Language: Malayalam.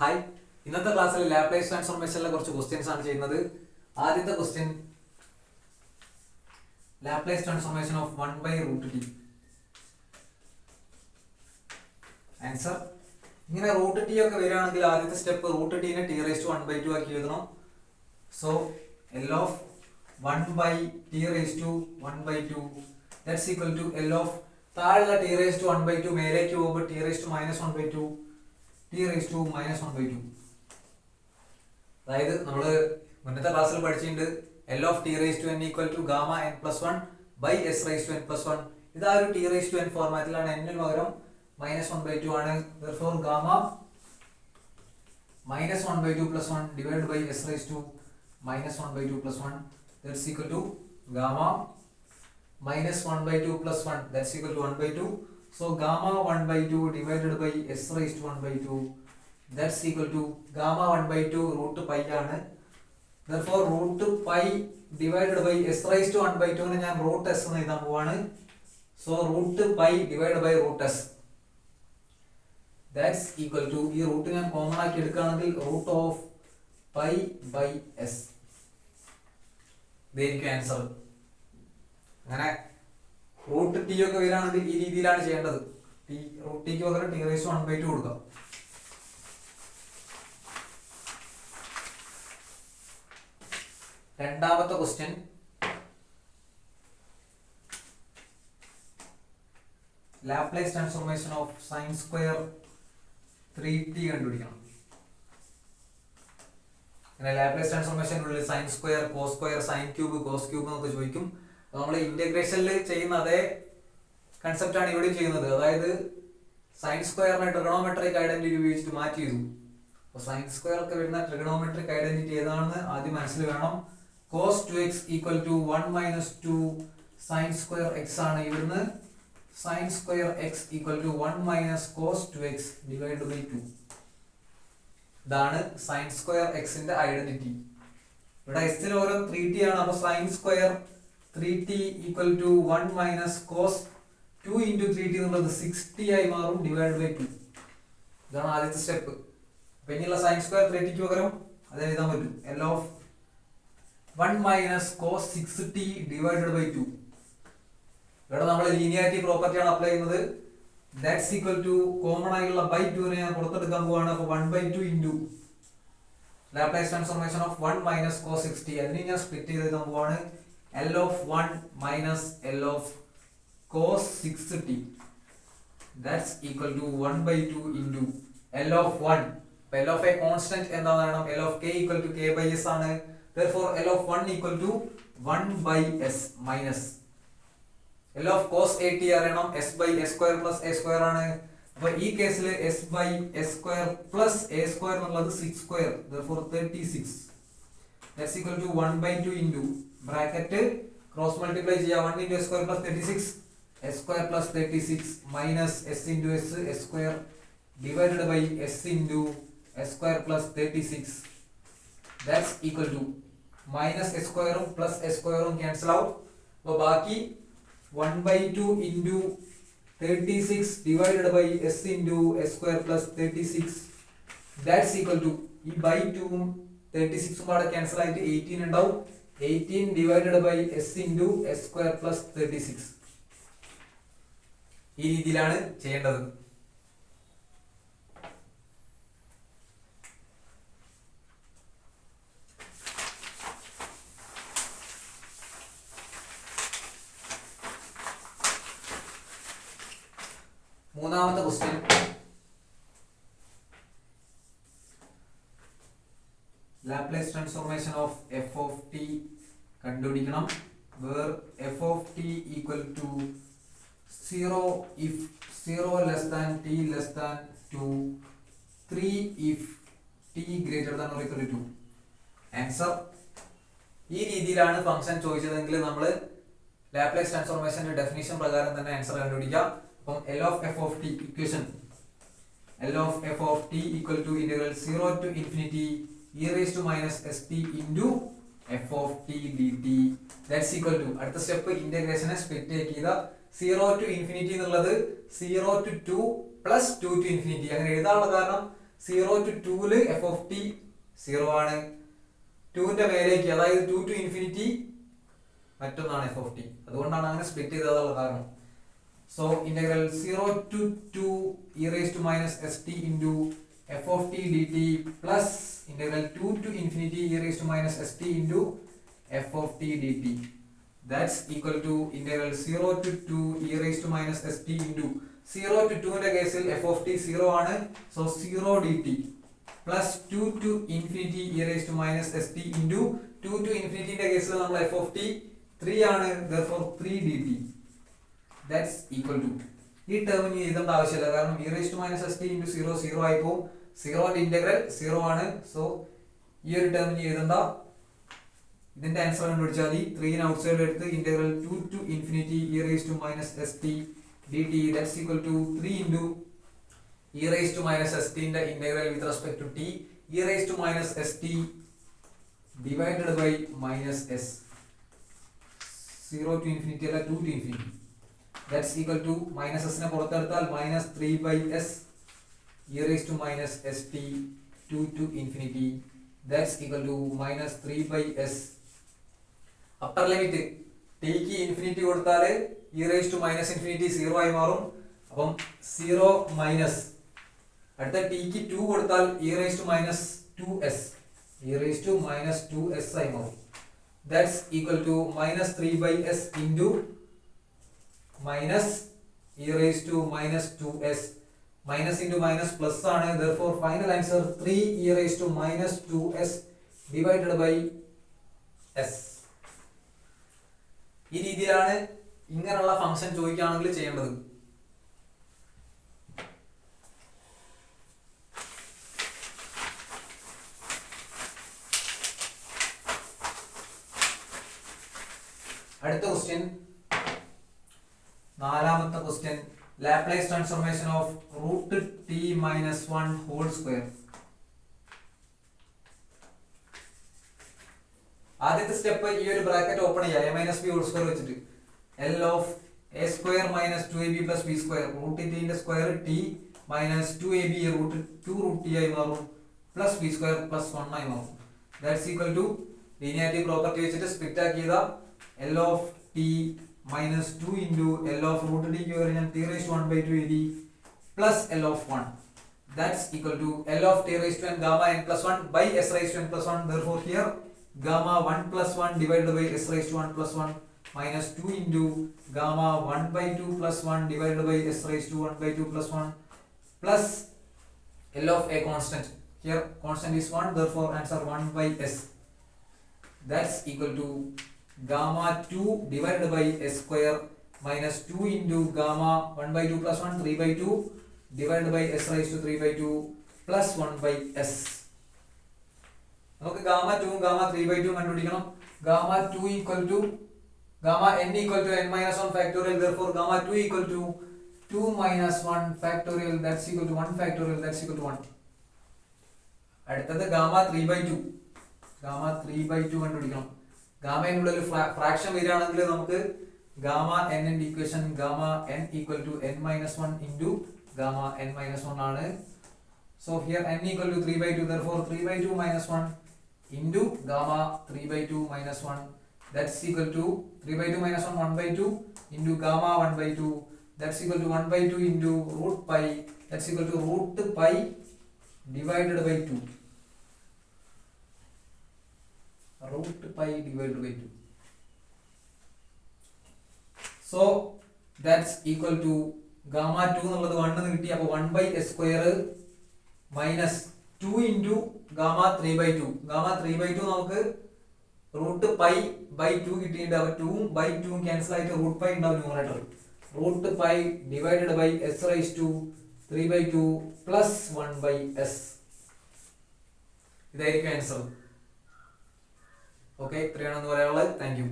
ഹായ്, ഇന്നത്തെ ക്ലാസ്സിൽ ലാപ്ലേസ് ട്രാൻസ്ഫോർമേഷനിലെ കുറച്ച് ക്വസ്റ്റ്യൻസ് ആണ് ചെയ്യുന്നത്. ആദ്യത്തെ question, Laplace transformation of 1/√t. Answer, ഇങ്ങനെ √t ഒക്കെ വരികയാണെങ്കിൽ ആദ്യത്തെ സ്റ്റെപ്പ് √t നെ t⁻² ആക്കി എഴുതണം. So L of 1/t⁻² that's equal to L of താഴെയുള്ള t⁻² മേലേക്ക് പോകുമ്പോൾ t⁻², t⁻². അതായത് നമ്മൾ മുന്നത്തെ ക്ലാസ്സിൽ പഠിച്ചിട്ടുണ്ട് L of t⁻n equal to gamma n plus 1 by s⁻n plus 1. ഇതാ ഒരു t⁻n ഫോർമാറ്റിലാണ്. n ന് പകരം -1/2 ആണ്. therefore gamma -1/2 plus 1 divided by s⁻(-1/2 plus 1) that's equal to gamma -1/2 plus 1 that's equal to 1/2. So gamma 1/2 divided by s⁻(1/2) that's equal to gamma 1/2 √π ആണ്. therefore √π divided by s⁻(1/2) നെ ഞാൻ √s എന്ന് എഴുതാൻ പോവാണ്. so √π divided by √s that's equal to, ഈ റൂട്ട് ഞാൻ കോമൺ ആക്കി എടുക്കുകയാണെങ്കിൽ √π/s ഇതായിരിക്കും ആൻസർ. അങ്ങനെ √t ഒക്കെ വരികയാണെങ്കിൽ ഈ രീതിയിലാണ് ചെയ്യേണ്ടത്. √t പകരം t⁻(1/2) കൊടുക്കാം. രണ്ടാമത്തെ question, Laplace transformation of sin² 3t കണ്ടുപിടിക്കണം. Laplace ട്രാൻസ്ഫോർമേഷനുള്ളിൽ sin², cos², sin³ cos³ എന്നൊക്കെ ചോദിക്കും. നമ്മൾ ഇന്റഗ്രേഷനിൽ ചെയ്യുന്ന അതേ കൺസെപ്റ്റ് ആണ് ഇവിടെ ചെയ്യുന്നത്. അതായത് sin² ട്രിഗണോമെട്രിക് ഐഡന്റിറ്റി ഉപയോഗിച്ചിട്ട് മാറ്റി ചെയ്തു. അപ്പോൾ sin² ഒക്കെ വരുന്ന ട്രിഗണോമെട്രിക് ഐഡന്റിറ്റി ഏതാണെന്ന് ആദ്യം മനസ്സിൽ വേണം. cos 2x equal to 1 minus 2 sin²x ആണ്. ഇവിടുന്ന് sin²x equal to 1 minus cos 2x divided by 2. ഇതാണ് sin²x ന്റെ ഐഡന്റിറ്റി. ഇവിടെ s ന് പകരം 3t ആണ്. അപ്പോൾ sin² 3t equal to 1 minus cos 2 into 3t എന്നുള്ളത് 6t ആയി മാറും divided by 2. ഇതാണ് ആദ്യത്തെ സ്റ്റെപ്പ്. അപ്പോൾ ഇനിയുള്ള sin² 3t പകരം അത് എഴുതാൻ പറ്റും. L of 1 minus cos 6t divided by 2. ഇവിടെ നമ്മൾ ലീനിയാരിറ്റി പ്രോപ്പർട്ടി ആണ് അപ്ലൈ ചെയ്യുന്നത്. that's equal to കോമൺ ആയിട്ടുള്ള by 2 നെ ഞാൻ പുറത്തെടുക്കാൻ പോവാണ്. അപ്പോൾ 1/2 into Laplace transformation of 1 minus cos 6t. അതിനെ ഞാൻ സ്പ്ലിറ്റ് ചെയ്ത് എഴുതാൻ പോവാണ്. L of 1 minus L of cos 6t that's equal to 1/2 into L of 1. L of a constant എന്താണെന്ന് L of k equal to k/s ആണ്. therefore L of 1 equal to 1/s minus L of cos 8t അറിയണം. s/s² plus a² ആണ്. അപ്പോൾ ഈ കേസിൽ s/s² plus a² എന്നുള്ളത് 6². therefore 36 that's equal to 1/2 into bracket cross multiply ചെയ്യാം. 1 into s² plus 36 s² plus 36 minus s into s s² divided by s into s² plus 36 that's equal to minus s² plus s² cancel out. അപ്പോൾ ബാക്കി 1/2 into 36 divided by s into s² plus 36 that's equal to, ഈ by 2 ഉം 36 ഉം കൂടെ ക്യാൻസൽ ആയിട്ട് 18 ഉണ്ടാവും. 18 divided by s into s² plus 36. ഈ രീതിയിലാണ് ചെയ്യേണ്ടത്. മൂന്നാമത്തെ question, Laplace transformation of f of t കണ്ടുപിടിക്കണം. where f of t equal to 0 if 0 less than t less than 2, 3 if t greater than or equal to 2. Answer, ഈ രീതിയിലാണ് ഫംഗ്ഷൻ ചോദിച്ചതെങ്കിൽ നമ്മൾ ലാപ്ലേസ് ട്രാൻസ്ഫോർമേഷന്റെ ഡെഫിനിഷൻ പ്രകാരം തന്നെ ആൻസർ കണ്ടുപിടിക്കാം. അപ്പം L of f of t equation, L of f of t equal to integral 0 to infinity e⁻st into f of t dt that's equal to, അടുത്ത സ്റ്റെപ്പ് ഇന്റഗ്രേഷനെ സ്പ്ലിറ്റ് ചെയ്ത 0 to infinity എന്നുള്ളത് 0 to 2 plus 2 to infinity അങ്ങനെ എഴുതാനുള്ള കാരണം 0 to 2 എഫ് ഓഫ് ടി 0 ആണ്. 2ന്റെ മേലേക്ക് അതായത് 2 to infinity മറ്റൊന്നാണ് എഫ് ഓഫ് ടി. അതുകൊണ്ടാണ് അങ്ങനെ സ്പ്ലിറ്റ് ചെയ്തതുള്ള കാരണം. So integral 0 to 2 e raised to minus st into f of t dt plus integral 2 to infinity e raised to minus st into f of t dt. That's equal to integral 0 to 2 e raised to minus st into 0 to 2 ന്റെ കേസിൽ f of t 0 ആണ്. So 0 dt plus 2 to infinity e raised to minus st into 2 to infinity ന്റെ കേസിൽ നമ്മൾ f of t 3 ആണ്. therefore 3 dt. That's equal to ഈ ടേം ഇനി എഴുതേണ്ട ആവശ്യമില്ല, കാരണം e raised to minus st into 0 0 ആയി പോകും. 0 ന്റെ ഇന്റഗ്രൽ 0 ആണ്. സോ ഈ ഒരു ടേം ഇനി എഴുതണ്ട. ഇതിന്റെ ആൻസർ കണ്ടുപിടിച്ചാൽ മതി. 3 ന് ഔട്ട്സൈഡ് എടുത്ത് integral 2 to infinity e raised to minus st dt. That's equal to 3 into e raised to minus st ന്റെ integral with respect to t e raised to minus st divided by minus s. 0 to infinity അല്ല 2 to infinity. That's equal to minus s നെ പുറത്തെടുത്താൽ minus 3 by s e raised to minus st 2 to infinity. That's equal to minus 3 by s. Upper limit t ക്ക് ഇൻഫിനിറ്റി കൊടുത്താൽ e raised to minus infinity 0 ആയി മാറും. അപ്പം 0 മൈനസ് അടുത്ത t ക്ക് 2 കൊടുത്താൽ e raised to minus 2s e raised to minus 2s ആയി മാറും. That's equal to minus 3 by s into minus e raised to minus 2s. Minus into minus plus ആണ്. therefore final answer 3 e raised to minus 2s divided by s. ഈ രീതിയിലാണ് ഇങ്ങനെയുള്ള ഫംഗ്ഷൻ ചോദിക്കുകയാണെങ്കിൽ ചെയ്യേണ്ടത്. അടുത്ത ക്വസ്റ്റ്യൻ, നാലാമത്തെ question, Laplace transformation of root T minus 1 whole square. ആദ്യത്തെ സ്റ്റെപ്പ് ഈ ഒരു ബ്രാക്കറ്റ് ഓപ്പൺ ചെയ്യുക, a minus B whole square വെച്ചിട്ട് L of A square minus 2ab plus B square root ടിന്റെ square T minus 2ab root 2 root T ആയി മാറും പ്ലസ് ബി സ്ക്വയർ പ്ലസ് 1 ആയി മാറും. That's equal to linearity property വെച്ചിട്ട് സ്പ്ലിറ്റ് ആക്കിയതാ L of T minus 2 into L of root d ക്ക് പകരം ഞാൻ t raised to 1 by 2 എഴുതി plus L of 1. That's equal to L of t raised to n gamma n plus 1 by s raised to n plus 1. Therefore here gamma 1 plus 1 divided by s raised to 1 plus 1 minus 2 into gamma 1 by 2 plus 1 divided by s raised to 1 by 2 plus 1 plus L of a constant. Here constant is 1. Therefore answer 1 by s. That's equal to gamma 2 divided by s square minus 2 into gamma 1 by 2 plus 1 3 by 2 divided by s raised to 3 by 2 plus 1 by s. നമുക്ക് gamma 2 gamma 3 by 2 കണ്ടുപിടിക്കണം. gamma 2 equal to gamma n equal to n minus 1 factorial. Therefore gamma 2 equal to 2 minus 1 factorial. That's equal to 1 factorial. That's equal to 1. അടുത്തത് gamma 3 by 2 gamma 3 by 2 കണ്ടുപിടിക്കണം. ഗാമ എന്നുള്ളൊരു ഫ്രാക്ഷൻ വരികയാണെങ്കിൽ നമുക്ക് ഗാമ n ന്റെ equation gamma n equal to n minus 1 into gamma n minus 1 ആണ്. So here n equal to 3 by 2. Therefore 3 by 2 minus 1 into gamma 3 by 2 minus 1. That's equal to 3 by 2 minus 1 1 by 2 into gamma 1 by 2. That's equal to 1 by 2 into root pi. That's equal to root pi divided by 2. Root pi divided by 2. So that's equal to gamma 2 എന്നുള്ളത് 1 എന്ന് കിട്ടി. അപ്പോൾ 1 by s square minus 2 into gamma 3 by 2. gamma 3 by 2 നമുക്ക് root pi by 2 കിട്ടിയിട്ടുണ്ട്. അപ്പോൾ 2 by 2 ക്യാൻസൽ ആയിട്ട് root pi ഉണ്ടാവും numerator. root pi divided by s raised to 3 by 2 plus 1 by s. ഇതായിരിക്കും ആൻസർ. ഓക്കെ, ഇത്രയാണെന്ന് പറയാനുള്ളത്. Thank you.